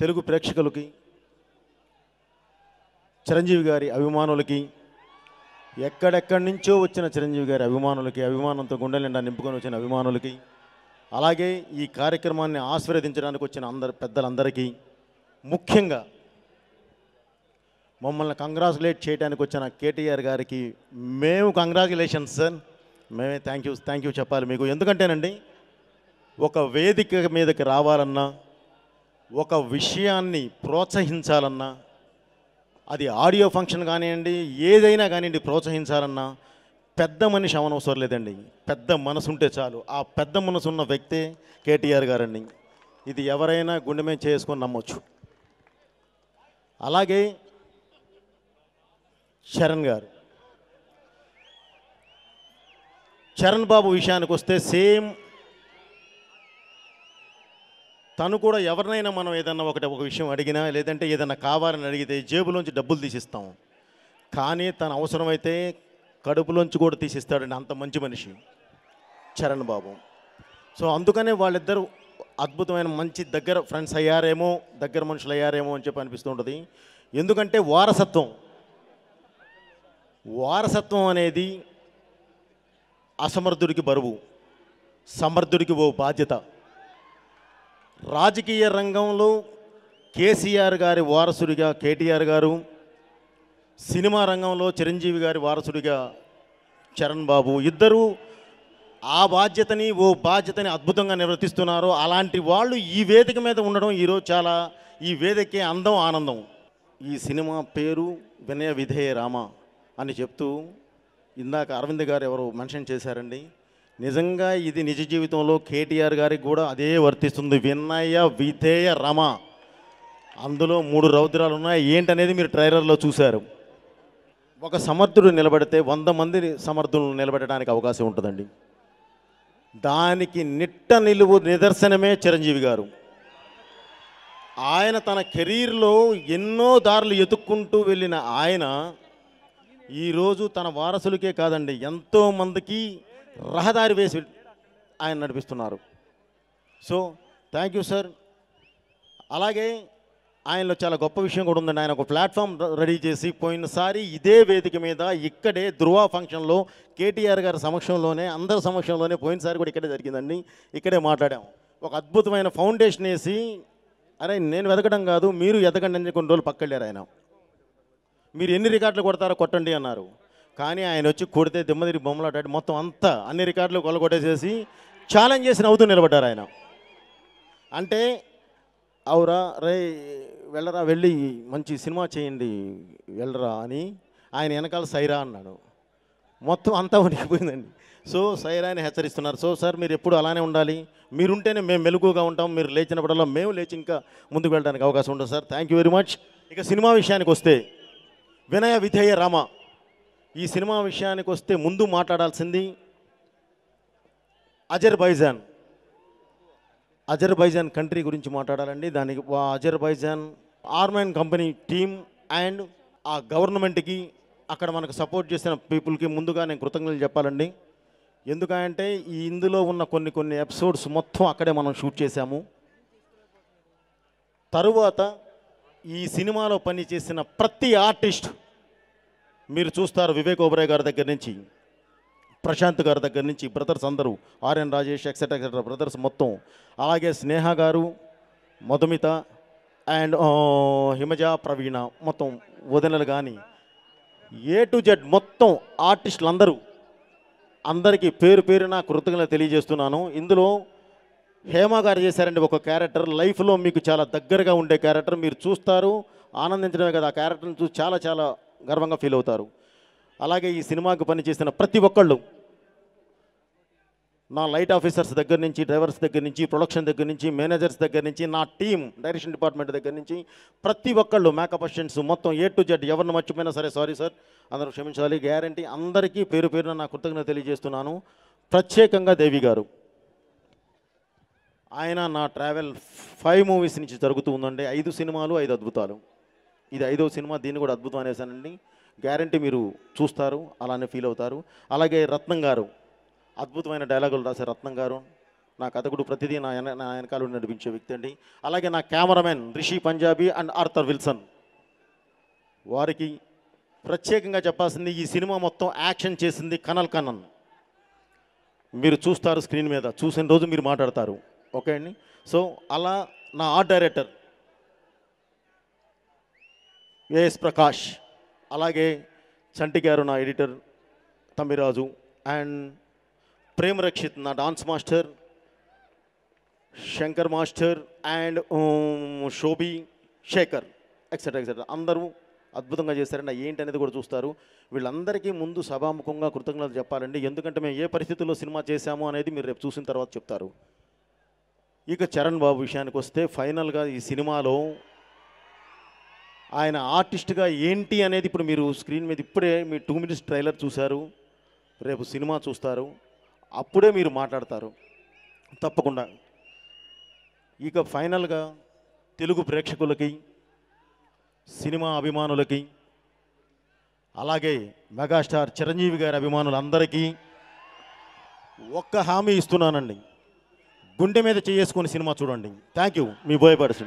తెలుగు ప్రేక్షకులకి, చిరంజీవి గారి అభిమానులకి, ఎక్కడెక్కడి నుంచో వచ్చిన చిరంజీవి గారి అభిమానులకి, అభిమానంతో గుండెల నిండా నింపుకొని వచ్చిన అభిమానులకి, అలాగే ఈ కార్యక్రమాన్ని ఆశీర్వదించడానికి వచ్చిన పెద్దలందరికీ, ముఖ్యంగా మమ్మల్ని కంగ్రాచులేట్ చేయడానికి వచ్చిన కేటీఆర్ గారికి మేము కంగ్రాచులేషన్స్ సార్, మేమే థ్యాంక్ యూ చెప్పాలి మీకు. ఎందుకంటేనండి, ఒక వేదిక మీదకి రావాలన్నా, ఒక విషయాన్ని ప్రోత్సహించాలన్నా, అది ఆడియో ఫంక్షన్ కానివ్వండి, ఏదైనా కానివ్వండి, ప్రోత్సహించాలన్నా పెద్ద మనిషి అవనవసరం లేదండి, పెద్ద మనసు ఉంటే చాలు. ఆ పెద్ద మనసు ఉన్న వ్యక్తే కేటీఆర్ గారండి. ఇది ఎవరైనా గుండె మీద చేసుకొని నమ్మొచ్చు. అలాగే చరణ్ గారు, చరణ్ బాబు విషయానికి వస్తే సేమ్ తను కూడా ఎవరినైనా మనం ఏదన్నా ఒక విషయం అడిగినా, లేదంటే ఏదన్నా కావాలని అడిగితే జేబులోంచి డబ్బులు తీసిస్తాం. కానీ తన అవసరమైతే కడుపులోంచి కూడా తీసిస్తాడండి, అంత మంచి మనిషి చరణ్ బాబు. సో అందుకనే వాళ్ళిద్దరూ అద్భుతమైన మంచి దగ్గర ఫ్రెండ్స్ అయ్యారేమో, దగ్గర మనుషులు అయ్యారేమో అని చెప్పి అనిపిస్తుంటుంది. ఎందుకంటే వారసత్వం అనేది అసమర్థుడికి బరువు, సమర్థుడికి ఓ బాధ్యత. రాజకీయ రంగంలో కేసీఆర్ గారి వారసుడిగా కేటీఆర్ గారు, సినిమా రంగంలో చిరంజీవి గారి వారసుడిగా చరణ్ బాబు, ఇద్దరూ ఆ ఓ బాధ్యతని అద్భుతంగా నిర్వర్తిస్తున్నారు. అలాంటి వాళ్ళు ఈ వేదిక మీద ఉండడం ఈరోజు చాలా, ఈ వేదికే అందం, ఆనందం. ఈ సినిమా పేరు వినయ విధేయ రామ అని చెప్తూ ఇందాక అరవింద్ గారు ఎవరు మెన్షన్ చేశారండి. నిజంగా ఇది నిజ జీవితంలో కేటీఆర్ గారికి కూడా అదే వర్తిస్తుంది, వినయ విధేయ రమ. అందులో 3 రౌద్రాలు ఉన్నాయి, ఏంటనేది మీరు ట్రైలర్లో చూశారు. ఒక సమర్థుడు నిలబడితే 100 మంది సమర్థులను నిలబెట్టడానికి అవకాశం ఉంటుందండి. దానికి నిలువు నిదర్శనమే చిరంజీవి గారు. ఆయన తన కెరీర్లో ఎన్నో దారులు ఎతుక్కుంటూ వెళ్ళిన ఆయన ఈరోజు తన వారసులకే కాదండి, ఎంతోమందికి రహదారి వేసి ఆయన నడిపిస్తున్నారు. So thank you sir. అలాగే ఆయనలో చాలా గొప్ప విషయం కూడా ఉందండి. ఆయన ఒక ప్లాట్ఫామ్ రెడీ చేసి పోయినసారి ఇదే వేదిక మీద ఇక్కడే ధృవ ఫంక్షన్లో కేటీఆర్ గారి సమక్షంలోనే, అందరి సమక్షంలోనే, పోయినసారి కూడా ఇక్కడే జరిగిందండి, ఇక్కడే మాట్లాడాం. ఒక అద్భుతమైన ఫౌండేషన్ వేసి, అరే నేను వెతకడం కాదు మీరు ఎదగండి అని కొన్ని రోజులు పక్కెళ్ళారు ఆయన. మీరు ఎన్ని రికార్డులు కొడతారో కొట్టండి అన్నారు. కానీ ఆయన వచ్చి కొడితే దిమ్మదిరి బొమ్మలాటాడి మొత్తం అంతా అన్ని రికార్డులు కొల్లగొట్టేసేసి ఛాలెంజ్ చేసి నవ్వుతూ నిలబడ్డారు ఆయన. అంటే అవురా రే వెళ్ళరా, వెళ్ళి మంచి సినిమా చేయండి వెళ్ళరా అని ఆయన వెనకాల సైరా అన్నాడు. మొత్తం అంతా ఉనికిపోయిందండి. సో సైరాని హెచ్చరిస్తున్నారు. సో సార్ మీరు ఎప్పుడు అలానే ఉండాలి, మీరుంటేనే మేము మెలుగుగా ఉంటాం, మీరు లేచినప్పుడల్లా మేము లేచి ఇంకా ముందుకు వెళ్ళడానికి అవకాశం ఉంటుంది sir. Thank you very much. ఇక సినిమా విషయానికి వస్తే వినయ విధేయ రామ, ఈ సినిమా విషయానికి వస్తే ముందు మాట్లాడాల్సింది అజర్బైజాన్ కంట్రీ గురించి మాట్లాడాలండి. దానికి అజర్బైజాన్ ఆర్మైన్ కంపెనీ టీమ్ అండ్ ఆ గవర్నమెంట్కి, అక్కడ మనకు సపోర్ట్ చేసిన పీపుల్కి ముందుగా నేను కృతజ్ఞతలు చెప్పాలండి. ఎందుకంటే ఇందులో ఉన్న కొన్ని ఎపిసోడ్స్ మొత్తం అక్కడే మనం షూట్ చేశాము. తరువాత ఈ సినిమాలో పనిచేసిన ప్రతి ఆర్టిస్ట్ మీరు చూస్తారు, వివేక్ ఓబరాయ్ గారి దగ్గర నుంచి, ప్రశాంత్ గారి దగ్గర నుంచి, బ్రదర్స్ అందరూ, ఆర్ఎన్ రాజేష్ ఎక్సెట్రా బ్రదర్స్ మొత్తం, అలాగే స్నేహ గారు, మధుమిత అండ్ హిమజ, ప్రవీణ, మొత్తం వదినలు కానీ A to Z మొత్తం ఆర్టిస్టులు అందరికీ పేరు పేరున కృతజ్ఞతలు తెలియజేస్తున్నాను. ఇందులో హేమ గారు చేశారండి ఒక క్యారెక్టర్, లైఫ్లో మీకు చాలా దగ్గరగా ఉండే క్యారెక్టర్. మీరు చూస్తారు, ఆనందించడమే కదా, ఆ క్యారెక్టర్ని చూసి చాలా చాలా గర్వంగా ఫీల్ అవుతారు. అలాగే ఈ సినిమాకి పనిచేసిన ప్రతి ఒక్కళ్ళు, నా లైట్ ఆఫీసర్స్ దగ్గర నుంచి, డ్రైవర్స్ దగ్గర నుంచి, ప్రొడక్షన్ దగ్గర నుంచి, మేనేజర్స్ దగ్గర నుంచి, నా టీం డైరెక్షన్ డిపార్ట్మెంట్ దగ్గర నుంచి ప్రతి ఒక్కళ్ళు, మేకప్ అసిస్టెంట్స్ మొత్తం A to Z, ఎవరిని మర్చిపోయినా సరే సారీ సార్, అందరూ క్షమించాలి, గ్యారంటీ. అందరికీ పేరు పేరున నా కృతజ్ఞత తెలియజేస్తున్నాను. ప్రత్యేకంగా దేవి గారు, ఆయన నా ట్రావెల్ 5 మూవీస్ నుంచి జరుగుతూ ఉందండి. 5 సినిమాలు 5 అద్భుతాలు. ఇది 5వ సినిమా, దీన్ని కూడా అద్భుతం అనేసానండి. గ్యారంటీ మీరు చూస్తారు, అలానే ఫీల్ అవుతారు. అలాగే రత్నం గారు, అద్భుతమైన డైలాగులు రాశారు రత్నం గారు. నా కథకుడు ప్రతిదీ నా వెనకాల నడిపించే వ్యక్తి అండి. అలాగే నా cameraman Rishi Punjabi and Arthur Wilson, వారికి ప్రత్యేకంగా చెప్పాల్సింది, ఈ సినిమా మొత్తం యాక్షన్ చేసింది కనల్ కన్నన్. మీరు చూస్తారు స్క్రీన్ మీద, చూసిన రోజు మీరు మాట్లాడతారు. ఓకే అండి. సో అలా నా ఆర్ట్ డైరెక్టర్ ఏఎస్ ప్రకాష్, అలాగే చంటి గారు నా ఎడిటర్ తమ్మిరాజు, అండ్ ప్రేమ్ రక్షిత్ నా dance master, Shankar master, and Shobhi Shekhar, etcetera etcetera అందరూ అద్భుతంగా చేశారండి. ఏంటి అనేది కూడా చూస్తారు. వీళ్ళందరికీ ముందు సభాముఖంగా కృతజ్ఞతలు చెప్పాలండి. ఎందుకంటే మేము ఏ పరిస్థితుల్లో సినిమా చేశాము అనేది మీరు రేపు చూసిన తర్వాత చెప్తారు. ఇక చరణ్ బాబు విషయానికి వస్తే, ఫైనల్గా ఈ సినిమాలో ఆయన ఆర్టిస్ట్గా ఏంటి అనేది ఇప్పుడు మీరు స్క్రీన్ మీద ఇప్పుడే మీ 2 minutes ట్రైలర్ చూశారు, రేపు సినిమా చూస్తారు, అప్పుడే మీరు మాట్లాడతారు తప్పకుండా. ఇక ఫైనల్గా తెలుగు ప్రేక్షకులకి, సినిమా అభిమానులకి, అలాగే మెగాస్టార్ చిరంజీవి గారి అభిమానులందరికీ ఒక్క హామీ ఇస్తున్నానండి, గుండె మీద చేసుకొని సినిమా చూడండి. Thank you. మీ బోయపాటి.